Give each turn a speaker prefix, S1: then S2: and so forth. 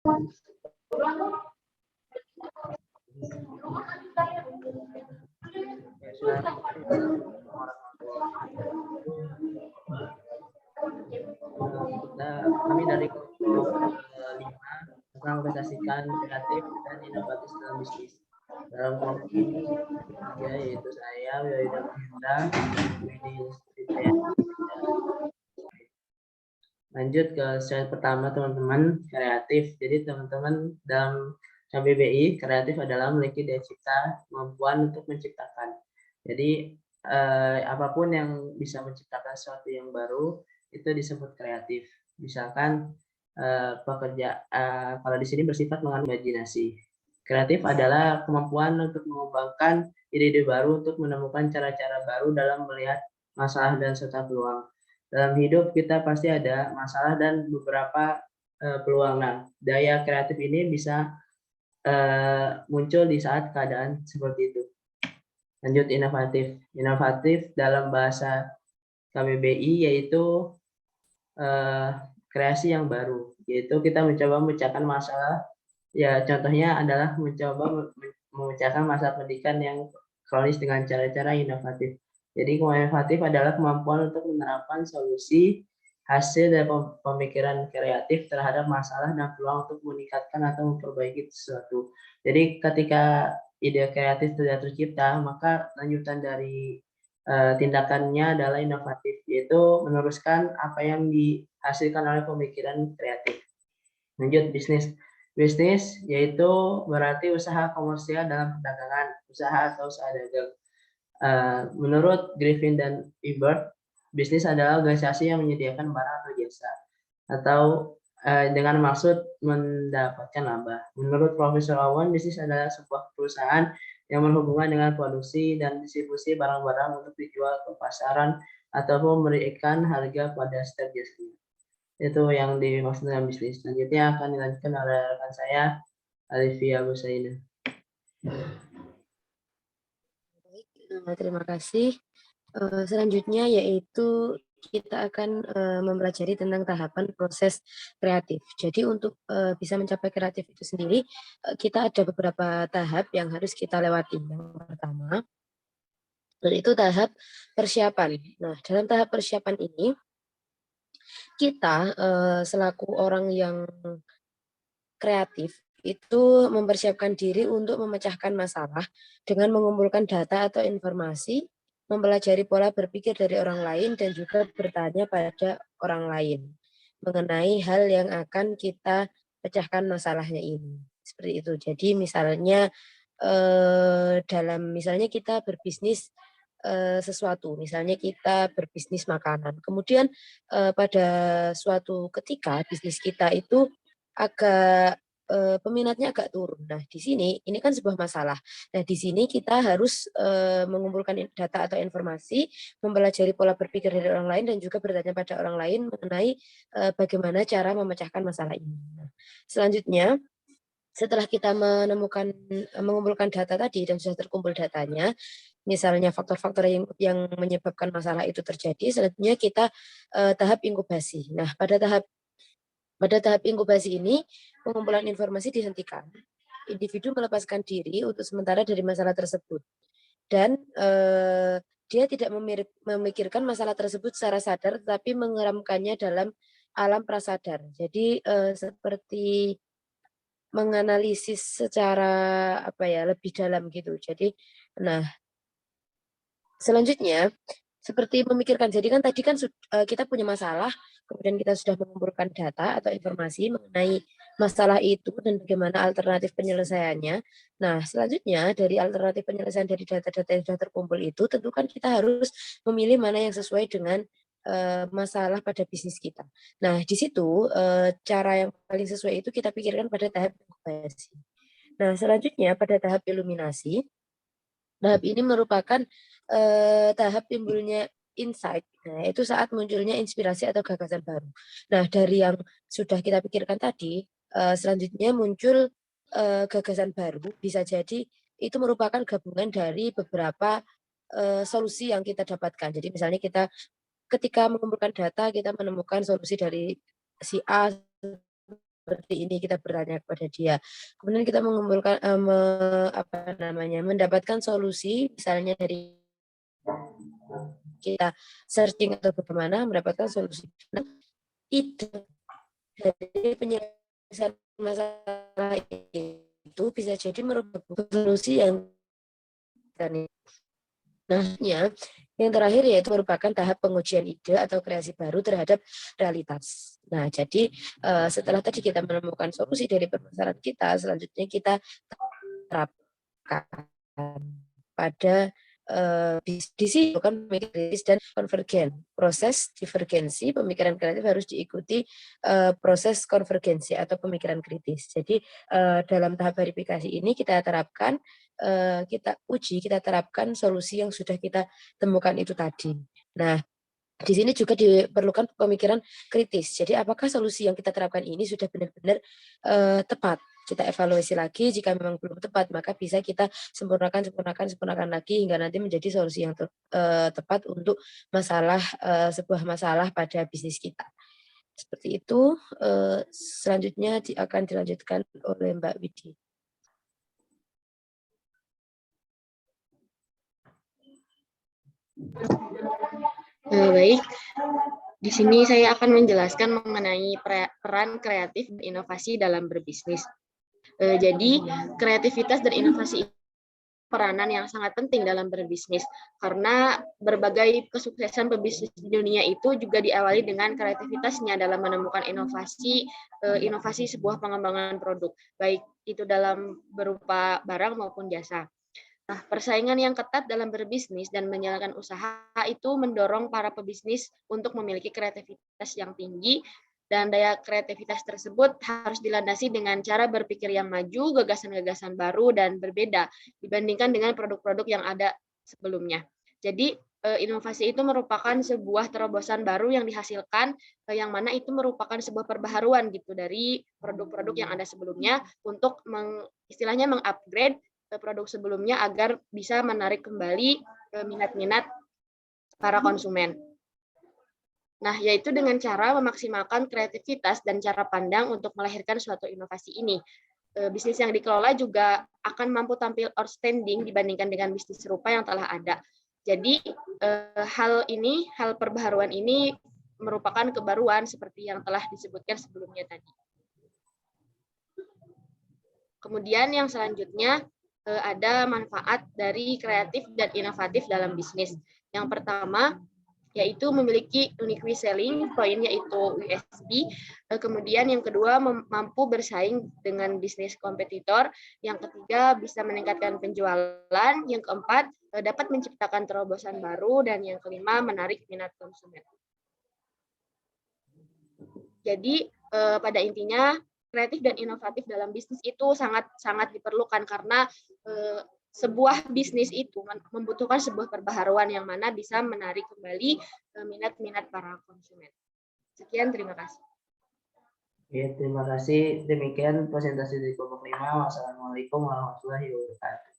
S1: Kami dari kelompok 5 mengaplikasikan kreatif dan inovatif dalam bisnis. Dalam kelompok ini ya, yaitu saya, Wilda Mahendra, Widi Sritaya. Lanjut ke slide pertama, teman-teman, kreatif. Jadi teman-teman, dalam KBBI, kreatif adalah memiliki daya cipta, kemampuan untuk menciptakan. Jadi apapun yang bisa menciptakan sesuatu yang baru itu disebut kreatif. Misalkan kalau di sini bersifat mengandung imajinasi. Kreatif adalah kemampuan untuk mengembangkan ide-ide baru untuk menemukan cara-cara baru dalam melihat masalah dan serta peluang. Dalam hidup kita pasti ada masalah dan beberapa peluang. Nah, daya kreatif ini bisa muncul di saat keadaan seperti itu. Lanjut, inovatif. Inovatif dalam bahasa KBBI yaitu kreasi yang baru, yaitu kita mencoba memecahkan masalah. Ya, contohnya adalah mencoba memecahkan masalah pendidikan yang kronis dengan cara-cara inovatif. Jadi, inovatif adalah kemampuan untuk menerapkan solusi hasil dari pemikiran kreatif terhadap masalah dan peluang untuk meningkatkan atau memperbaiki sesuatu. Jadi, ketika ide kreatif tidak tercipta, maka lanjutan dari tindakannya adalah inovatif, yaitu meneruskan apa yang dihasilkan oleh pemikiran kreatif. Lanjut, bisnis. Bisnis yaitu berarti usaha komersial dalam perdagangan, usaha atau usaha dagang. Menurut Griffin dan Ebert, bisnis adalah organisasi yang menyediakan barang atau jasa, atau dengan maksud mendapatkan laba. Menurut Profesor Owen, bisnis adalah sebuah perusahaan yang berhubungan dengan produksi dan distribusi barang-barang untuk dijual ke pasaran ataupun memberikan harga pada setiap jasanya. Itu yang dimaksud dengan bisnis. Selanjutnya akan dilanjutkan oleh rekan saya, Alivia Busaina.
S2: Terima kasih. Selanjutnya yaitu kita akan mempelajari tentang tahapan proses kreatif. Jadi untuk bisa mencapai kreatif itu sendiri, kita ada beberapa tahap yang harus kita lewati. Yang pertama, yaitu tahap persiapan. Nah, dalam tahap persiapan ini, kita selaku orang yang kreatif itu mempersiapkan diri untuk memecahkan masalah dengan mengumpulkan data atau informasi, mempelajari pola berpikir dari orang lain, dan juga bertanya pada orang lain mengenai hal yang akan kita pecahkan masalahnya ini. Seperti itu. Jadi misalnya misalnya kita berbisnis sesuatu, misalnya kita berbisnis makanan. Kemudian pada suatu ketika bisnis kita itu agak peminatnya agak turun. Nah, di sini ini kan sebuah masalah. Nah, di sini kita harus mengumpulkan data atau informasi, mempelajari pola berpikir dari orang lain, dan juga bertanya pada orang lain mengenai bagaimana cara memecahkan masalah ini. Nah, selanjutnya, setelah kita mengumpulkan data tadi dan sudah terkumpul datanya, misalnya faktor-faktor yang menyebabkan masalah itu terjadi, selanjutnya kita tahap inkubasi. Nah, pada tahap inkubasi ini, pengumpulan informasi dihentikan. Individu melepaskan diri untuk sementara dari masalah tersebut. Dan dia tidak memikirkan masalah tersebut secara sadar, tetapi mengeramkannya dalam alam prasadar. Jadi seperti menganalisis secara lebih dalam gitu. Jadi, nah selanjutnya seperti memikirkan. Jadi kan tadi kan kita punya masalah, kemudian kita sudah mengumpulkan data atau informasi mengenai masalah itu dan bagaimana alternatif penyelesaiannya. Nah, selanjutnya dari alternatif penyelesaian dari data-data yang sudah terkumpul itu, tentu kan kita harus memilih mana yang sesuai dengan masalah pada bisnis kita. Nah, di situ cara yang paling sesuai itu kita pikirkan pada tahap inkubasi. Nah, selanjutnya pada tahap iluminasi. Tahap ini merupakan tahap timbulnya insight. Nah, itu saat munculnya inspirasi atau gagasan baru. Nah, dari yang sudah kita pikirkan tadi, selanjutnya muncul gagasan baru. Bisa jadi itu merupakan gabungan dari beberapa solusi yang kita dapatkan. Jadi misalnya kita ketika mengumpulkan data, kita menemukan solusi dari si A seperti ini, kita bertanya kepada dia. Kemudian kita mengumpulkan mendapatkan solusi misalnya dari kita searching atau bagaimana mendapatkan solusi. Nah, ide dari penyelesaian masalah itu bisa jadi merupakan solusi yang yang terakhir yaitu merupakan tahap pengujian ide atau kreasi baru terhadap realitas. Nah, jadi setelah tadi kita menemukan solusi dari permasalahan kita, selanjutnya kita terapkan pada di sini bukan pemikiran kritis dan konvergen. Proses divergensi pemikiran kreatif harus diikuti proses konvergensi atau pemikiran kritis. Jadi dalam tahap verifikasi ini kita terapkan, kita uji, kita terapkan solusi yang sudah kita temukan itu tadi. Nah, di sini juga diperlukan pemikiran kritis. Jadi apakah solusi yang kita terapkan ini sudah benar-benar tepat? Kita evaluasi lagi, jika memang belum tepat, maka bisa kita sempurnakan lagi hingga nanti menjadi solusi yang tepat untuk sebuah masalah pada bisnis kita. Seperti itu, selanjutnya akan dilanjutkan oleh Mbak Widi.
S3: Baik, di sini saya akan menjelaskan mengenai peran kreatif dan inovasi dalam berbisnis. Jadi, kreativitas dan inovasi peranan yang sangat penting dalam berbisnis, karena berbagai kesuksesan pebisnis di dunia itu juga diawali dengan kreativitasnya dalam menemukan inovasi sebuah pengembangan produk, baik itu dalam berupa barang maupun jasa. Nah, persaingan yang ketat dalam berbisnis dan menjalankan usaha itu mendorong para pebisnis untuk memiliki kreativitas yang tinggi, dan daya kreativitas tersebut harus dilandasi dengan cara berpikir yang maju, gagasan-gagasan baru dan berbeda dibandingkan dengan produk-produk yang ada sebelumnya. Jadi, inovasi itu merupakan sebuah terobosan baru yang dihasilkan, yang mana itu merupakan sebuah perbaharuan gitu dari produk-produk yang ada sebelumnya untuk istilahnya mengupgrade produk sebelumnya agar bisa menarik kembali minat-minat para konsumen. Nah, yaitu dengan cara memaksimalkan kreativitas dan cara pandang untuk melahirkan suatu inovasi ini. Bisnis yang dikelola juga akan mampu tampil outstanding dibandingkan dengan bisnis serupa yang telah ada. Jadi, hal perbaharuan ini merupakan kebaruan seperti yang telah disebutkan sebelumnya tadi. Kemudian yang selanjutnya, ada manfaat dari kreatif dan inovatif dalam bisnis. Yang pertama, yaitu memiliki unique selling point, yaitu USP. Kemudian yang kedua, mampu bersaing dengan bisnis kompetitor. Yang ketiga, bisa meningkatkan penjualan. Yang keempat, dapat menciptakan terobosan baru. Dan yang kelima, menarik minat konsumen. Jadi pada intinya, kreatif dan inovatif dalam bisnis itu sangat diperlukan karena sebuah bisnis itu membutuhkan sebuah perbaharuan yang mana bisa menarik kembali minat-minat para konsumen. Sekian, terima kasih.
S1: Ya, terima kasih. Demikian presentasi dari kelompok 5. Wassalamualaikum warahmatullahi wabarakatuh.